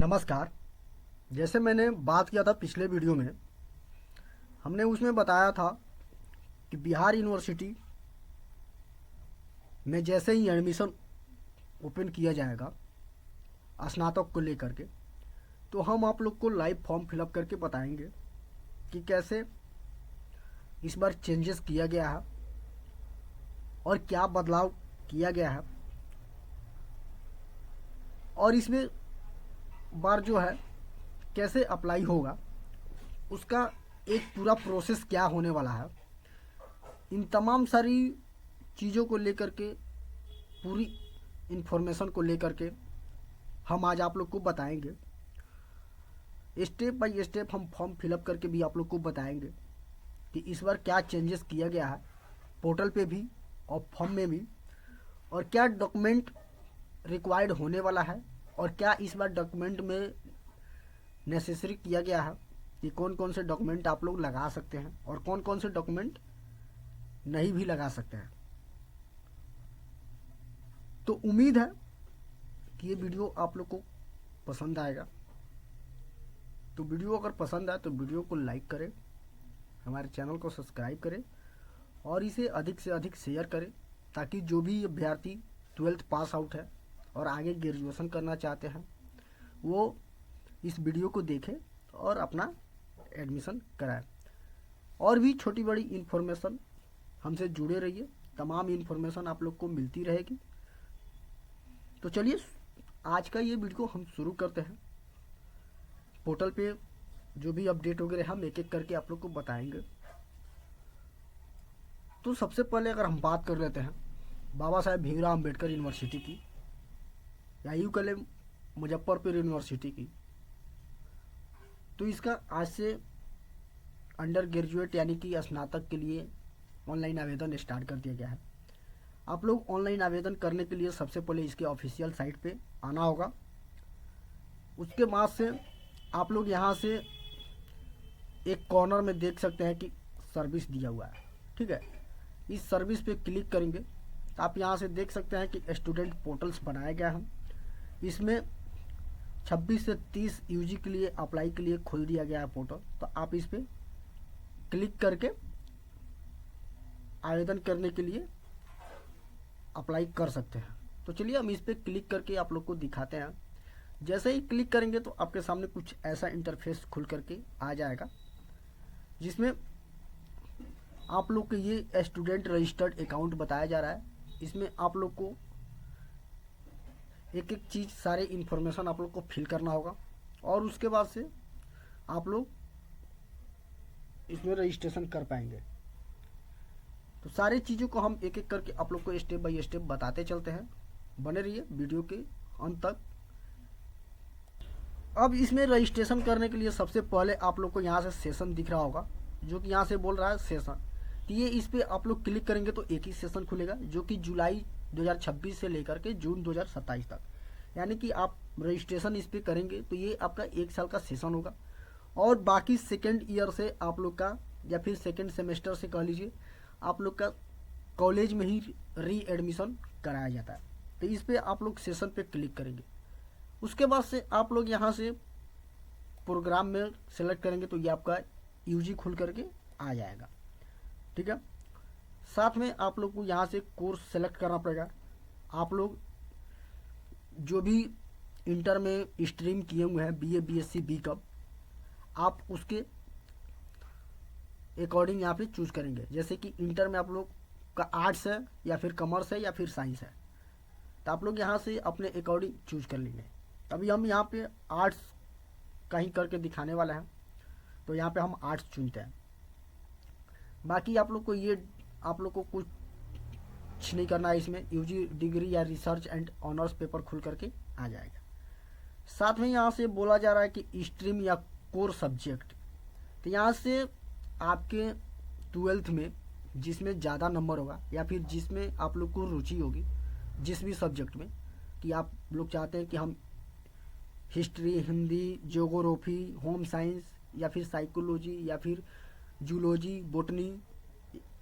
नमस्कार। जैसे मैंने बात किया था पिछले वीडियो में, हमने उसमें बताया था कि बिहार यूनिवर्सिटी में जैसे ही एडमिशन ओपन किया जाएगा स्नातक को लेकर के, तो हम आप लोग को लाइव फॉर्म फिलअप करके बताएंगे कि कैसे इस बार चेंजेस किया गया है और क्या बदलाव किया गया है, और इसमें बार जो है कैसे अप्लाई होगा, उसका एक पूरा प्रोसेस क्या होने वाला है। इन तमाम सारी चीज़ों को लेकर के, पूरी इन्फॉर्मेशन को लेकर के हम आज आप लोग को बताएंगे। स्टेप बाय स्टेप हम फॉर्म फिलअप करके भी आप लोग को बताएंगे कि इस बार क्या चेंजेस किया गया है पोर्टल पे भी और फॉर्म में भी, और क्या डॉक्यूमेंट रिक्वायर्ड होने वाला है, और क्या इस बार डॉक्यूमेंट में नेसेसरी किया गया है कि कौन कौन से डॉक्यूमेंट आप लोग लगा सकते हैं और कौन कौन से डॉक्यूमेंट नहीं भी लगा सकते हैं। तो उम्मीद है कि ये वीडियो आप लोग को पसंद आएगा। तो वीडियो अगर पसंद आए तो वीडियो को लाइक करें, हमारे चैनल को सब्सक्राइब करें और इसे अधिक से अधिक शेयर करें, ताकि जो भी अभ्यर्थी 12th पास आउट है और आगे ग्रेजुएशन करना चाहते हैं वो इस वीडियो को देखें और अपना एडमिशन कराएं। और भी छोटी बड़ी इन्फॉर्मेशन हमसे जुड़े रहिए, तमाम इन्फॉर्मेशन आप लोग को मिलती रहेगी। तो चलिए आज का ये वीडियो हम शुरू करते हैं। पोर्टल पे जो भी अपडेट वगैरह हम एक एक करके आप लोग को बताएंगे। तो सबसे पहले अगर हम बात कर लेते हैं बाबा साहेब भीमराव अम्बेडकर यूनिवर्सिटी की, या यूँ कह लें मुजफ्फरपुर यूनिवर्सिटी की, तो इसका आज से अंडर ग्रेजुएट यानी कि स्नातक के लिए ऑनलाइन आवेदन स्टार्ट कर दिया गया है। आप लोग ऑनलाइन आवेदन करने के लिए सबसे पहले इसके ऑफिशियल साइट पे आना होगा। उसके बाद से आप लोग यहाँ से एक कॉर्नर में देख सकते हैं कि सर्विस दिया हुआ है, ठीक है। इस सर्विस पे क्लिक करेंगे तो आप यहाँ से देख सकते हैं कि स्टूडेंट पोर्टल्स बनाया गया है। इसमें 26 से 30 यूजी के लिए अप्लाई के लिए खोल दिया गया है पोर्टल। तो आप इस पर क्लिक करके आवेदन करने के लिए अप्लाई कर सकते हैं। तो चलिए हम इस पर क्लिक करके आप लोग को दिखाते हैं। जैसे ही क्लिक करेंगे तो आपके सामने कुछ ऐसा इंटरफेस खुल करके आ जाएगा, जिसमें आप लोग को ये स्टूडेंट रजिस्टर्ड अकाउंट बताया जा रहा है। इसमें आप लोग को एक एक चीज़, सारे इन्फॉर्मेशन आप लोग को फिल करना होगा और उसके बाद से आप लोग इसमें रजिस्ट्रेशन कर पाएंगे। तो सारी चीज़ों को हम एक एक करके आप लोग को स्टेप बाय स्टेप बताते चलते हैं। बने रहिए वीडियो के अंत तक। अब इसमें रजिस्ट्रेशन करने के लिए सबसे पहले आप लोग को यहाँ से सेशन दिख रहा होगा, जो कि यहाँ से बोल रहा है सेशन। तो ये इस पर आप लोग क्लिक करेंगे तो एक ही सेशन खुलेगा, जो कि जुलाई 2026 से लेकर के जून 2027 तक, यानी कि आप रजिस्ट्रेशन इस पर करेंगे तो ये आपका 1 साल का सेशन होगा। और बाकी सेकेंड ईयर से आप लोग का, या फिर सेकेंड सेमेस्टर से कह लीजिए, आप लोग का कॉलेज में ही री एडमिशन कराया जाता है। तो इस पर आप लोग सेशन पे क्लिक करेंगे। उसके बाद से आप लोग यहाँ से प्रोग्राम में सेलेक्ट करेंगे तो ये आपका यूजी खुल करके आ जाएगा, ठीक है। साथ में आप लोग को यहाँ से कोर्स सेलेक्ट करना पड़ेगा। आप लोग जो भी इंटर में स्ट्रीम किए हुए हैं, बीए, बीएससी, बीकॉम, आप उसके अकॉर्डिंग यहाँ पे चूज करेंगे। जैसे कि इंटर में आप लोग का आर्ट्स है या फिर कॉमर्स है या फिर साइंस है, तो आप लोग यहाँ से अपने अकॉर्डिंग चूज कर लेंगे। अभी हम यहाँ पे आर्ट्स का ही करके दिखाने वाला है, तो यहाँ पे हम आर्ट्स चुनते हैं। बाकी आप लोग को कुछ नहीं करना है। इसमें यूजी डिग्री या रिसर्च एंड ऑनर्स पेपर खुल करके आ जाएगा। साथ में यहाँ से बोला जा रहा है कि स्ट्रीम या कोर सब्जेक्ट, तो यहाँ से आपके 12th में जिसमें ज़्यादा नंबर होगा या फिर जिसमें आप लोग को रुचि होगी, जिस भी सब्जेक्ट में, कि आप लोग चाहते हैं कि हम history, Hindi, geography, home science, या फिर साइकोलॉजी, या फिर जूलॉजी, बोटनी,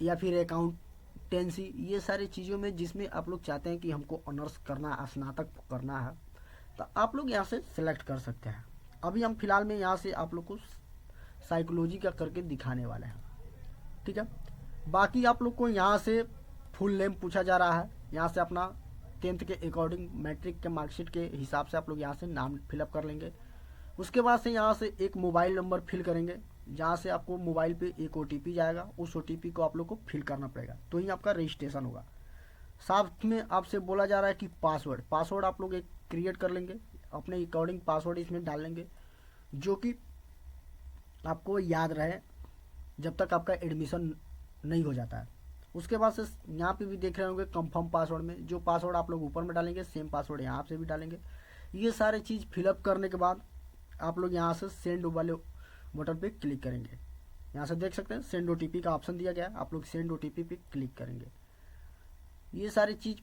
या फिर अकाउंटेंसी, ये सारी चीज़ों में जिसमें आप लोग चाहते हैं कि हमको ऑनर्स करना, स्नातक करना है, तो आप लोग यहाँ से सिलेक्ट कर सकते हैं। अभी हम फिलहाल में यहाँ से आप लोग को साइकोलॉजी का करके दिखाने वाले हैं, ठीक है। बाकी आप लोग को यहाँ से फुल नेम पूछा जा रहा है, यहाँ से अपना 10th के अकॉर्डिंग मैट्रिक के मार्कशीट के हिसाब से आप लोग यहाँ से नाम फिलअप कर लेंगे। उसके बाद से यहाँ से एक मोबाइल नंबर फिल करेंगे, जहाँ से आपको मोबाइल पे एक OTP जाएगा, उस OTP को आप लोग को फिल करना पड़ेगा, तो ही आपका रजिस्ट्रेशन होगा। साथ में आपसे बोला जा रहा है कि पासवर्ड आप लोग एक क्रिएट कर लेंगे, अपने अकॉर्डिंग पासवर्ड इसमें डाल लेंगे, जो कि आपको याद रहे जब तक आपका एडमिशन नहीं हो जाता है। उसके बाद से यहाँ पे भी देख रहे होंगे कंफर्म पासवर्ड में जो पासवर्ड आप लोग ऊपर में डालेंगे, सेम पासवर्ड यहाँ से भी डालेंगे। ये सारे चीज़ फिलअप करने के बाद आप लोग यहाँ से सेंड वाले बटन पे क्लिक करेंगे। यहाँ से देख सकते हैं सेंड OTP का ऑप्शन दिया गया है, आप लोग सेंड OTP पे क्लिक करेंगे। ये सारी चीज़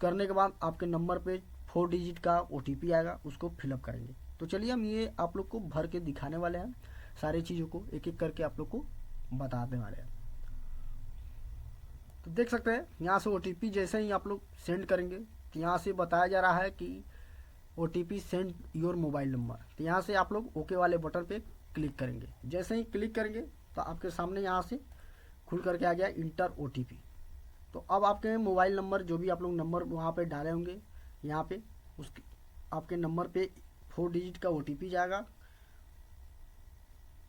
करने के बाद आपके नंबर पे 4 डिजिट का OTP आएगा, उसको फिलअप करेंगे। तो चलिए हम ये आप लोग को भर के दिखाने वाले हैं, सारी चीज़ों को एक एक करके आप लोग को बताने वाले हैं। तो देख सकते हैं यहाँ से OTP जैसे ही आप लोग सेंड करेंगे तो यहाँ से बताया जा रहा है कि OTP send your mobile number. तो यहाँ से आप लोग ओके वाले बटन पे क्लिक करेंगे। जैसे ही क्लिक करेंगे तो आपके सामने यहाँ से खुल करके आ गया इंटर OTP। तो अब आपके मोबाइल नंबर जो भी आप लोग नंबर वहाँ पे डाले होंगे, यहाँ पे उसके आपके नंबर पे 4 डिजिट का OTP जाएगा।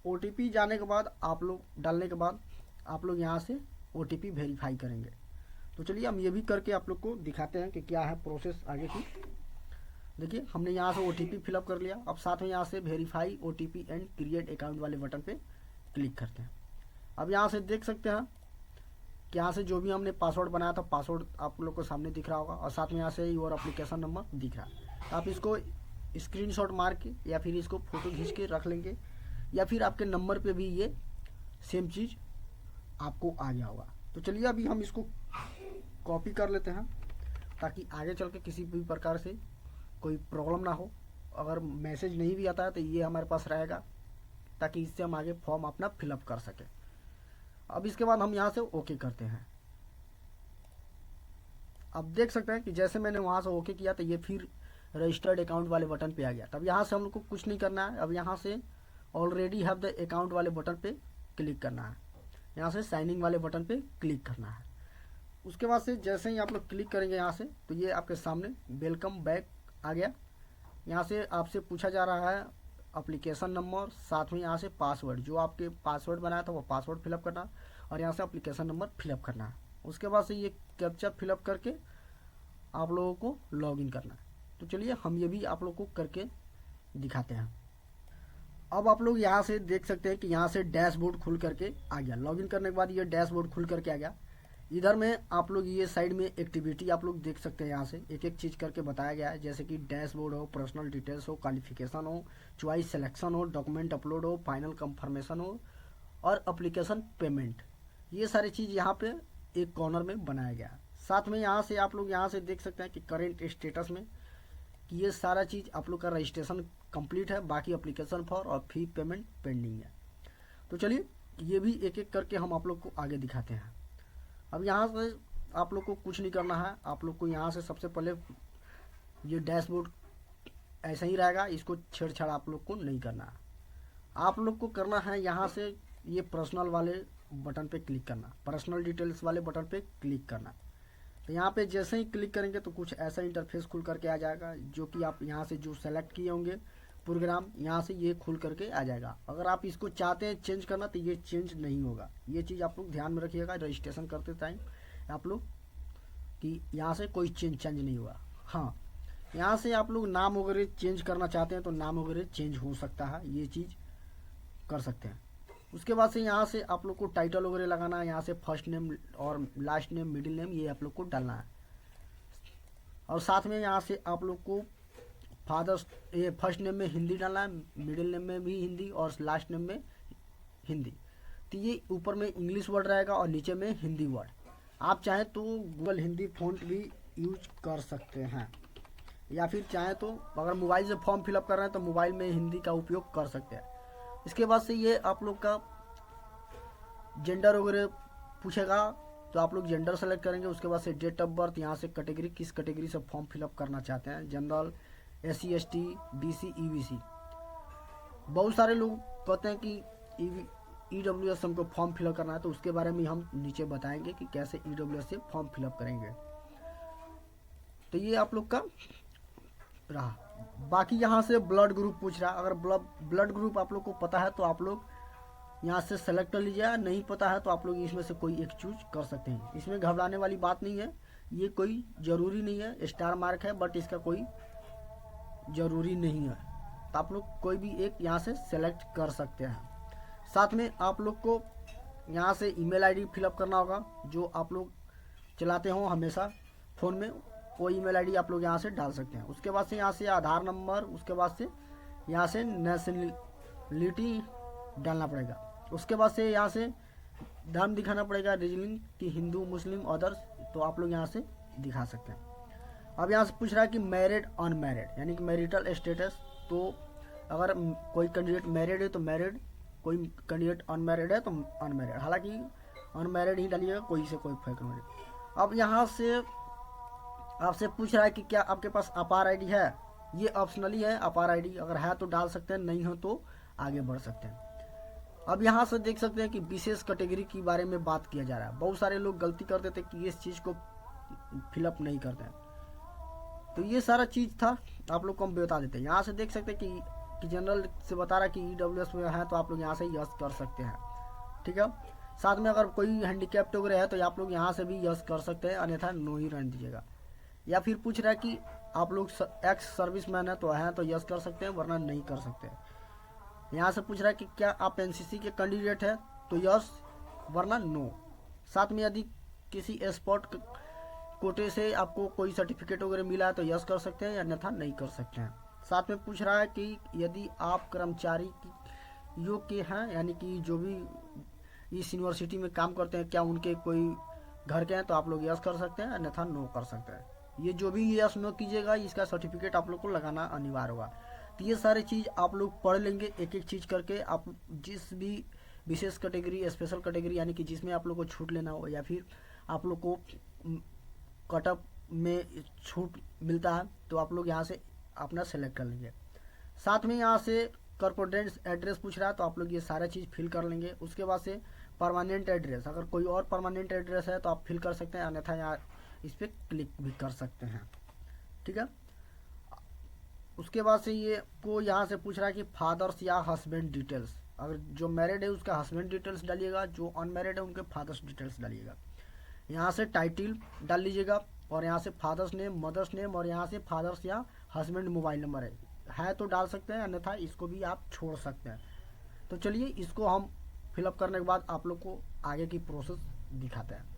OTP जाने के बाद आप लोग डालने के बाद आप लोग यहाँ से OTP वेरीफाई करेंगे। तो चलिए हम ये भी करके आप लोग को दिखाते हैं कि क्या है प्रोसेस आगे की। देखिए हमने यहाँ से OTP फिलअप कर लिया। अब साथ में यहाँ से verify OTP and create account वाले बटन पे क्लिक करते हैं। अब यहाँ से देख सकते हैं कि यहाँ से जो भी हमने पासवर्ड बनाया था पासवर्ड आप लोग को सामने दिख रहा होगा, और साथ में यहाँ से योर एप्लीकेशन नंबर दिख रहा है। तो आप इसको स्क्रीनशॉट मार के या फिर इसको फ़ोटो खींच के रख लेंगे, या फिर आपके नंबर पे भी ये सेम चीज़ आपको आ गया होगा। तो चलिए अभी हम इसको कॉपी कर लेते हैं ताकि आगे चल के किसी भी प्रकार से कोई प्रॉब्लम ना हो। अगर मैसेज नहीं भी आता है तो ये हमारे पास रहेगा, ताकि इससे हम आगे फॉर्म अपना फिलअप कर सकें। अब इसके बाद हम यहाँ से ओके करते हैं। अब देख सकते हैं कि जैसे मैंने वहाँ से ओके किया तो ये फिर रजिस्टर्ड अकाउंट वाले बटन पे आ गया। तब यहाँ से हम लोग को कुछ नहीं करना है। अब यहाँ से ऑलरेडी हैव द अकाउंट वाले बटन पे क्लिक करना है, यहाँ से साइनिंग वाले बटन पे क्लिक करना है। उसके बाद से जैसे ही आप लोग क्लिक करेंगे यहाँ से तो ये आपके सामने वेलकम बैक आ गया। यहाँ से आपसे पूछा जा रहा है एप्लीकेशन नंबर, साथ में यहाँ से पासवर्ड, जो आपके पासवर्ड बनाया था वो पासवर्ड फिलअप करना, और यहाँ से एप्लीकेशन नंबर फिलअप करना है। उसके बाद से ये कैप्चा फिलअप करके आप लोगों को लॉगिन करना है। तो चलिए हम ये भी आप लोग को करके दिखाते हैं। अब आप लोग यहाँ से देख सकते हैं कि यहाँ से डैशबोर्ड खुल करके आ गया। लॉगिन करने के बाद ये डैशबोर्ड खुल करके आ गया। इधर में आप लोग ये साइड में एक्टिविटी आप लोग देख सकते हैं, यहाँ से एक एक चीज़ करके बताया गया है, जैसे कि डैशबोर्ड हो, पर्सनल डिटेल्स हो, क्वालिफिकेशन हो, चॉइस सिलेक्शन हो, डॉक्यूमेंट अपलोड हो, फाइनल कंफर्मेशन हो, और एप्लीकेशन पेमेंट। ये सारी चीज़ यहाँ पे एक कॉर्नर में बनाया गया है। साथ में यहाँ से आप लोग यहाँ से देख सकते हैं कि करेंट स्टेटस में कि ये सारा चीज़ आप लोग का रजिस्ट्रेशन कंप्लीट है, बाकी एप्लीकेशन फॉर और फी पेमेंट पेंडिंग है। तो चलिए ये भी एक एक करके हम आप लोग को आगे दिखाते हैं। अब यहाँ से आप लोग को कुछ नहीं करना है। आप लोग को यहाँ से सबसे पहले ये डैशबोर्ड ऐसा ही रहेगा, इसको छेड़छाड़ आप लोग को नहीं करना है। आप लोग को करना है यहाँ से ये पर्सनल वाले बटन पे क्लिक करना, पर्सनल डिटेल्स वाले बटन पे क्लिक करना। तो यहाँ पे जैसे ही क्लिक करेंगे तो कुछ ऐसा इंटरफेस खुल करके आ जाएगा, जो कि आप यहाँ से जो सेलेक्ट किए होंगे प्रोग्राम, यहाँ से ये खुल करके आ जाएगा। अगर आप इसको चाहते हैं चेंज करना तो ये चेंज नहीं होगा। ये चीज़ आप लोग ध्यान में रखिएगा रजिस्ट्रेशन करते टाइम आप लोग, कि यहाँ से कोई चेंज नहीं हुआ। हाँ, यहाँ से आप लोग नाम वगैरह चेंज करना चाहते हैं तो नाम वगैरह चेंज हो सकता है, ये चीज़ कर सकते हैं। उसके बाद से यहाँ से आप लोग को टाइटल वगैरह लगाना है, यहाँ से फर्स्ट नेम और लास्ट नेम, मिडिल नेम, ये आप लोग को डालना है। और साथ में यहाँ से आप लोग को फादर्स ये फर्स्ट नेम में हिंदी डालना है, मिडिल नेम में भी हिंदी और लास्ट नेम में हिंदी। तो ये ऊपर में इंग्लिश वर्ड रहेगा और नीचे में हिंदी वर्ड। आप चाहें तो गूगल हिंदी फ़ॉन्ट भी यूज कर सकते हैं, या फिर चाहें तो अगर मोबाइल से फॉर्म फिलअप कर रहे हैं तो मोबाइल में हिंदी का उपयोग कर सकते हैं। इसके बाद से ये आप लोग का जेंडर वगैरह पूछेगा तो आप लोग जेंडर सेलेक्ट करेंगे। उसके बाद से डेट ऑफ बर्थ, यहाँ से कैटेगरी, किस कैटेगरी से फॉर्म फिलअप करना चाहते हैं, general, SC ST BC EBC। बहुत सारे लोग कहते हैं कि EWS हमको फॉर्म फिलअप करना है, तो उसके बारे में हम नीचे बताएंगे कि कैसे EWS से फॉर्म फिलअप करेंगे। तो ये आप लोग का रहा। बाकी यहाँ से ब्लड ग्रुप पूछ रहा है। अगर ब्लड ग्रुप आप लोग को पता है तो आप लोग यहाँ से सेलेक्ट कर लीजिए, नहीं पता है तो आप लोग इसमें से कोई एक चूज कर सकते हैं। इसमें घबराने वाली बात नहीं है, ये कोई ज़रूरी नहीं है। स्टार मार्क है बट इसका कोई ज़रूरी नहीं है, तो आप लोग कोई भी एक यहाँ से सेलेक्ट कर सकते हैं। साथ में आप लोग को यहाँ से ईमेल आईडी फिलअप करना होगा, जो आप लोग चलाते हो हमेशा फ़ोन में, वो ईमेल आईडी आप लोग यहाँ से डाल सकते हैं। उसके बाद से यहाँ से आधार नंबर, उसके बाद से यहाँ से नेशनलिटी डालना पड़ेगा। उसके बाद से यहाँ से धर्म दिखाना पड़ेगा, रीजनिंग की हिंदू मुस्लिम अदर्स, तो आप लोग यहाँ से दिखा सकते हैं। अब यहाँ से पूछ रहा है कि मैरिड अनमैरिड यानी कि मैरिटल स्टेटस। तो अगर कोई कैंडिडेट मैरिड है तो मैरिड, कोई कैंडिडेट अनमैरिड है तो अनमैरिड। हालांकि अनमैरिड ही डालिएगा, कोई से कोई फर्क नहीं। अब यहाँ से आपसे पूछ रहा है कि क्या आपके पास अपार आईडी है। ये ऑप्शनली है अपार आईडी, अगर है तो डाल सकते हैं, नहीं हो तो आगे बढ़ सकते हैं। अब यहाँ से देख सकते हैं कि विशेष कैटेगरी के बारे में बात किया जा रहा है। बहुत सारे लोग गलती कर देते कि इस चीज़ को फिलअप नहीं करते हैं, तो ये सारा चीज़ था आप लोग को हम बता देते हैं। यहाँ से देख सकते हैं कि जनरल से बता रहा है कि EWS में है तो आप लोग यहाँ से यस कर सकते हैं, ठीक है। साथ में अगर कोई हैंडीकैप्ड वगैरह है तो आप लोग यहाँ से भी यस कर सकते हैं, अन्यथा नो ही रहने दीजिएगा। या फिर पूछ रहा है कि आप लोग एक्स सर्विस मैन है तो यस कर सकते हैं, वरना नहीं कर सकते हैं। यहाँ से पूछ रहा है कि क्या आप NCC के कैंडिडेट हैं तो यस, वरना नो। साथ में यदि किसी स्पॉट कोटे से आपको कोई सर्टिफिकेट वगैरह मिला है तो यस कर सकते हैं, अन्यथा नहीं कर सकते हैं। साथ में पूछ रहा है कि यदि आप कर्मचारी की योग्य हैं, यानी कि जो भी इस यूनिवर्सिटी में काम करते हैं, क्या उनके कोई घर के हैं, तो आप लोग यस कर सकते हैं, अन्यथा नो कर सकते हैं। ये जो भी यस नो कीजिएगा इसका सर्टिफिकेट आप लोग को लगाना अनिवार्य होगा। तो ये सारी चीज़ आप लोग पढ़ लेंगे एक एक चीज़ करके। आप जिस भी विशेष कैटेगरी, स्पेशल कैटेगरी यानी कि जिसमें आप लोग को छूट लेना हो, या फिर आप लोग को कटअप में छूट मिलता है, तो आप लोग यहाँ से अपना सेलेक्ट कर लेंगे। साथ में यहाँ से कॉर्पोरेट एड्रेस पूछ रहा है तो आप लोग ये सारा चीज़ फिल कर लेंगे। उसके बाद से परमानेंट एड्रेस, अगर कोई और परमानेंट एड्रेस है तो आप फिल कर सकते हैं, अन्यथा यहाँ इस पर क्लिक भी कर सकते हैं, ठीक है। उसके बाद से ये को यहाँ से पूछ रहा है कि फादर्स या हस्बैंड डिटेल्स। अगर जो मैरिड है उसका हस्बैंड डिटेल्स डालिएगा, जो अनमैरिड है उनके फादर्स डिटेल्स डालिएगा। यहाँ से टाइटल डाल लीजिएगा, और यहाँ से फादर्स नेम, मदर्स नेम, और यहाँ से फादर्स या हस्बैंड मोबाइल नंबर है तो डाल सकते हैं, अन्यथा इसको भी आप छोड़ सकते हैं। तो चलिए इसको हम फिलअप करने के बाद आप लोग को आगे की प्रोसेस दिखाते हैं।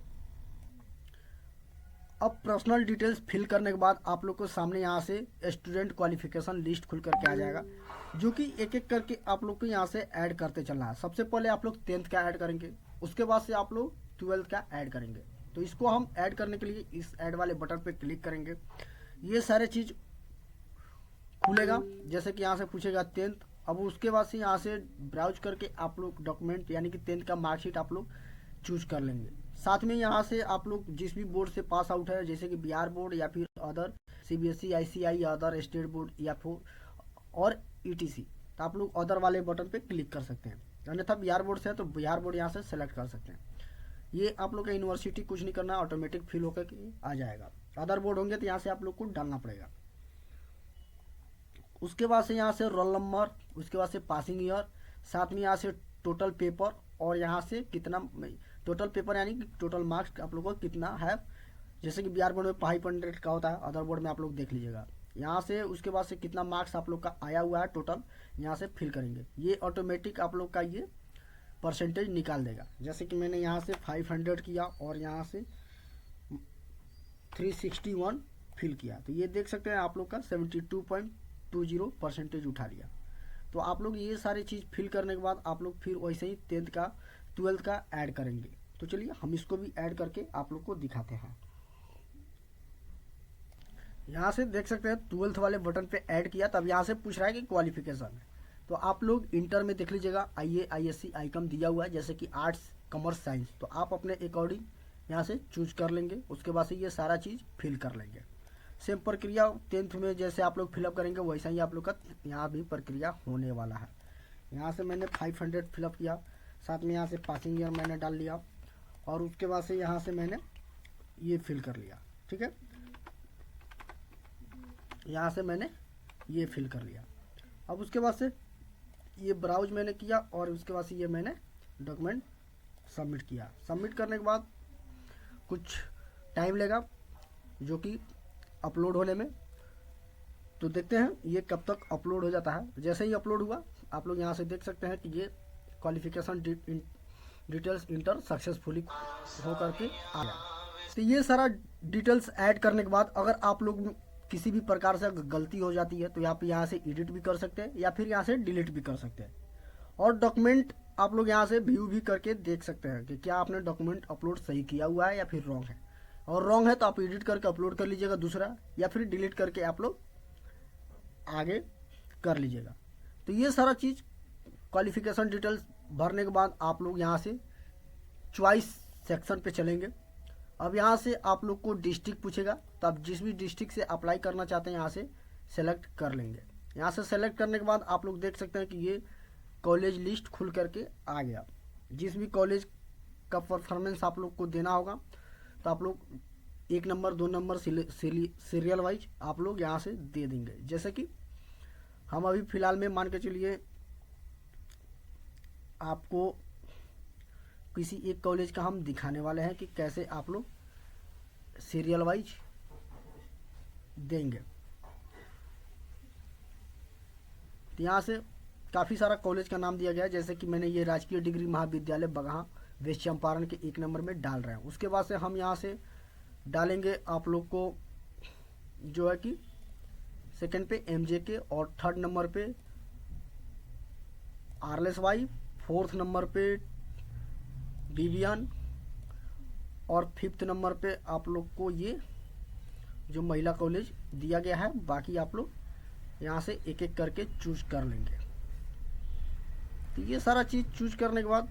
अब पर्सनल डिटेल्स फिल करने के बाद आप लोग को सामने यहाँ से स्टूडेंट क्वालिफिकेशन लिस्ट खुल करके आ जाएगा, जो कि एक एक करके आप लोग को यहाँ से ऐड करते चलना है। सबसे पहले आप लोग 10th का ऐड करेंगे, उसके बाद से आप लोग 12th का ऐड करेंगे। तो इसको हम ऐड करने के लिए इस ऐड वाले बटन पे क्लिक करेंगे। ये सारे चीज़ खुलेगा, जैसे कि यहाँ से पूछेगा 10th। अब उसके बाद से यहाँ से ब्राउज करके आप लोग डॉक्यूमेंट यानी कि 10th का मार्कशीट आप लोग चूज कर लेंगे। साथ में यहाँ से आप लोग जिस भी बोर्ड से पास आउट है, जैसे कि बिहार बोर्ड या फिर other CBSE ICI other state board या फिर और ETC, तो आप लोग अदर वाले बटन पे क्लिक कर सकते हैं। अन्यथा बिहार बोर्ड से है तो बिहार बोर्ड यहाँ से सेलेक्ट कर सकते हैं। ये आप लोग का यूनिवर्सिटी कुछ नहीं करना, ऑटोमेटिक फिल होकर आ जाएगा। अदर बोर्ड होंगे तो यहाँ से आप लोग को डालना पड़ेगा। उसके बाद से यहाँ से रोल नंबर, उसके बाद से पासिंग ईयर, साथ में यहाँ से टोटल पेपर, और यहाँ से कितना टोटल पेपर यानी कि टोटल मार्क्स आप लोग को कितना है। जैसे कि बिहार बोर्ड में 500 का होता है, अदर बोर्ड में आप लोग देख लीजिएगा यहाँ से। उसके बाद से कितना मार्क्स आप लोग का आया हुआ है टोटल, यहाँ से फिल करेंगे। ये ऑटोमेटिक आप लोग का ये परसेंटेज निकाल देगा। जैसे कि मैंने यहाँ से 500 किया और यहाँ से 361 फिल किया, तो ये देख सकते हैं आप लोग का 72.20 परसेंटेज उठा लिया। तो आप लोग ये सारी चीज़ फिल करने के बाद आप लोग फिर वैसे ही 10th का 12th का ऐड करेंगे। तो चलिए हम इसको भी ऐड करके आप लोग को दिखाते हैं। यहाँ से देख सकते हैं 12th वाले बटन पे ऐड किया, तब यहाँ से पूछ रहा है कि क्वालिफिकेशन। तो आप लोग इंटर में देख लीजिएगा, IA ISC आइकन दिया हुआ है, जैसे कि आर्ट्स कॉमर्स साइंस, तो आप अपने अकॉर्डिंग यहाँ से चूज कर लेंगे। उसके बाद से ये सारा चीज़ फिल कर लेंगे। सेम प्रक्रिया 10th में जैसे आप लोग फिलअप करेंगे वैसा ही आप लोग का यहाँ भी प्रक्रिया होने वाला है। यहाँ से मैंने 500 फिलअप किया, साथ में यहाँ से पासिंग ईयर मैंने डाल लिया और उसके बाद से यहाँ से मैंने ये फिल कर लिया। ठीक है, यहाँ से मैंने ये फिल कर लिया। अब उसके बाद से ये ब्राउज मैंने किया और उसके बाद से ये मैंने डॉक्यूमेंट सबमिट किया। सबमिट करने के बाद कुछ टाइम लेगा जो कि अपलोड होने में। तो देखते हैं ये कब तक अपलोड हो जाता है। जैसे ही अपलोड हुआ आप लोग यहाँ से देख सकते हैं कि ये क्वालिफिकेशन डिटेल्स इंटर सक्सेसफुली हो करके आया। तो ये सारा डिटेल्स ऐड करने के बाद अगर आप लोग किसी भी प्रकार से गलती हो जाती है तो आप यहाँ से एडिट भी कर सकते हैं या फिर यहाँ से डिलीट भी कर सकते हैं। और डॉक्यूमेंट आप लोग यहाँ से व्यू भी करके देख सकते हैं कि क्या आपने डॉक्यूमेंट अपलोड सही किया हुआ है या फिर रॉन्ग है। और रॉन्ग है तो आप एडिट करके अपलोड कर लीजिएगा दूसरा, या फिर डिलीट करके आप लोग आगे कर लीजिएगा। तो ये सारा चीज़ क्वालिफिकेशन डिटेल्स भरने के बाद आप लोग यहाँ से चॉइस सेक्शन पे चलेंगे। अब यहाँ से आप लोग को डिस्ट्रिक्ट पूछेगा, तो आप जिस भी डिस्ट्रिक्ट से अप्लाई करना चाहते हैं यहाँ से सेलेक्ट कर लेंगे। यहाँ से सेलेक्ट करने के बाद आप लोग देख सकते हैं कि ये कॉलेज लिस्ट खुल करके आ गया। जिस भी कॉलेज का परफॉर्मेंस आप लोग को देना होगा तो आप लोग 1 नंबर 2 नंबर सीरियल वाइज आप लोग यहाँ से दे देंगे। जैसे कि हम अभी फ़िलहाल में मान के चलिए आपको किसी एक कॉलेज का हम दिखाने वाले हैं कि कैसे आप लोग सीरियल वाइज देंगे। तो यहाँ से काफ़ी सारा कॉलेज का नाम दिया गया है, जैसे कि मैंने ये राजकीय डिग्री महाविद्यालय बगहा वेस्ट चंपारण के 1 नंबर में डाल रहे हैं। उसके बाद से हम यहाँ से डालेंगे आप लोग को जो है कि सेकंड पे MJK और 3rd नंबर पे RLSY, 4th नंबर पे BBN और 5th नंबर पे आप लोग को ये जो महिला कॉलेज दिया गया है। बाकी आप लोग यहाँ से एक एक करके चूज कर लेंगे। तो ये सारा चीज़ चूज करने के बाद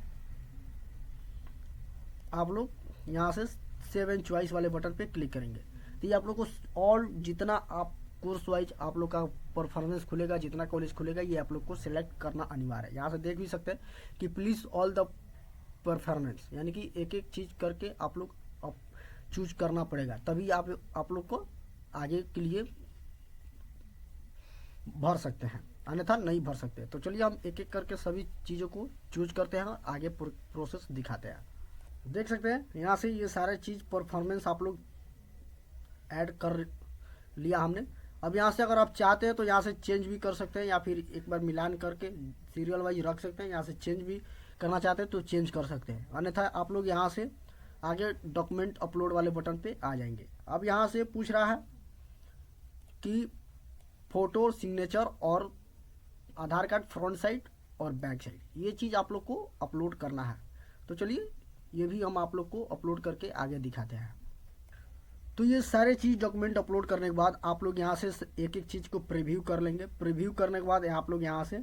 आप लोग यहाँ से 7 चॉइस वाले बटन पे क्लिक करेंगे। तो ये आप लोग को और जितना आप कोर्स वाइज आप लोग का परफॉर्मेंस खुलेगा, जितना कॉलेज खुलेगा, ये आप लोग को सिलेक्ट करना अनिवार्य है। यहाँ से देख भी सकते हैं कि प्लीज़ ऑल द परफॉर्मेंस, यानी कि एक एक चीज़ करके आप लोग चूज करना पड़ेगा, तभी आप लोग को आगे के लिए भर सकते हैं, अन्यथा नहीं भर सकते। तो चलिए हम एक एक करके सभी चीज़ों को चूज करते हैं और आगे प्रोसेस दिखाते हैं। देख सकते हैं यहाँ से ये सारे चीज़ परफॉर्मेंस आप लोग ऐड कर लिया हमने। अब यहाँ से अगर आप चाहते हैं तो यहाँ से चेंज भी कर सकते हैं या फिर एक बार मिलान करके सीरियल वाइज रख सकते हैं। यहाँ से चेंज भी करना चाहते हैं तो चेंज कर सकते हैं, अन्यथा आप लोग यहाँ से आगे डॉक्यूमेंट अपलोड वाले बटन पे आ जाएंगे। अब यहाँ से पूछ रहा है कि फ़ोटो, सिग्नेचर और आधार कार्ड फ्रंट साइड और बैक साइड, ये चीज़ आप लोग को अपलोड करना है। तो चलिए ये भी हम आप लोग को अपलोड करके आगे दिखाते हैं। तो ये सारे चीज़ डॉक्यूमेंट अपलोड करने के बाद आप लोग यहाँ से एक एक चीज़ को प्रीव्यू कर लेंगे। प्रीव्यू करने के बाद आप लोग यहाँ से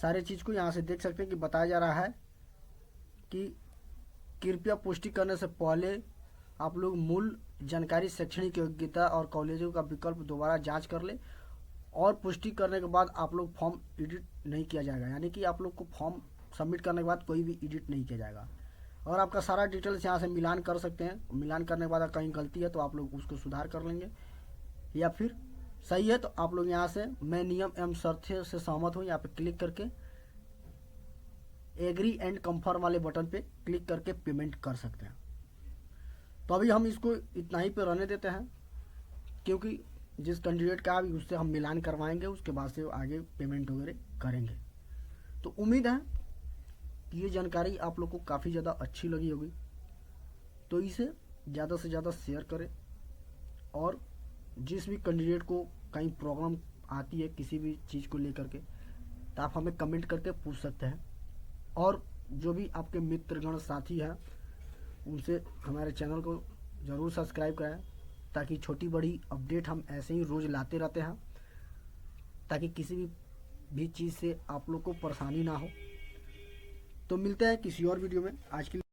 सारे चीज़ को यहाँ से देख सकते हैं कि बताया जा रहा है कि कृपया पुष्टि करने से पहले आप लोग मूल जानकारी, शैक्षणिक योग्यता और कॉलेजों का विकल्प दोबारा जांच कर ले, और पुष्टि करने के बाद आप लोग फॉर्म एडिट नहीं किया जाएगा, यानी कि आप लोग को फॉर्म सबमिट करने के बाद कोई भी एडिट नहीं किया जाएगा। और आपका सारा डिटेल्स यहाँ से मिलान कर सकते हैं। मिलान करने के बाद कहीं गलती है तो आप लोग उसको सुधार कर लेंगे, या फिर सही है तो आप लोग यहाँ से मैं नियम एवं शर्तें से सहमत हूँ यहाँ पे क्लिक करके एग्री एंड कंफर्म वाले बटन पे क्लिक करके पेमेंट कर सकते हैं। तो अभी हम इसको इतना ही पे रहने देते हैं, क्योंकि जिस कैंडिडेट का अभी उससे हम मिलान करवाएंगे, उसके बाद से आगे पेमेंट वगैरह करेंगे। तो उम्मीद है कि ये जानकारी आप लोग को काफ़ी ज़्यादा अच्छी लगी होगी, तो इसे ज़्यादा से ज़्यादा शेयर करें। और जिस भी कैंडिडेट को कहीं प्रॉब्लम आती है किसी भी चीज़ को लेकर के, तो आप हमें कमेंट करके पूछ सकते हैं। और जो भी आपके मित्रगण साथी हैं उनसे हमारे चैनल को ज़रूर सब्सक्राइब कराएं, ताकि छोटी बड़ी अपडेट हम ऐसे ही रोज़ लाते रहते हैं, ताकि किसी भी चीज़ से आप लोग को परेशानी ना हो। तो मिलते हैं किसी और वीडियो में। आज के लिए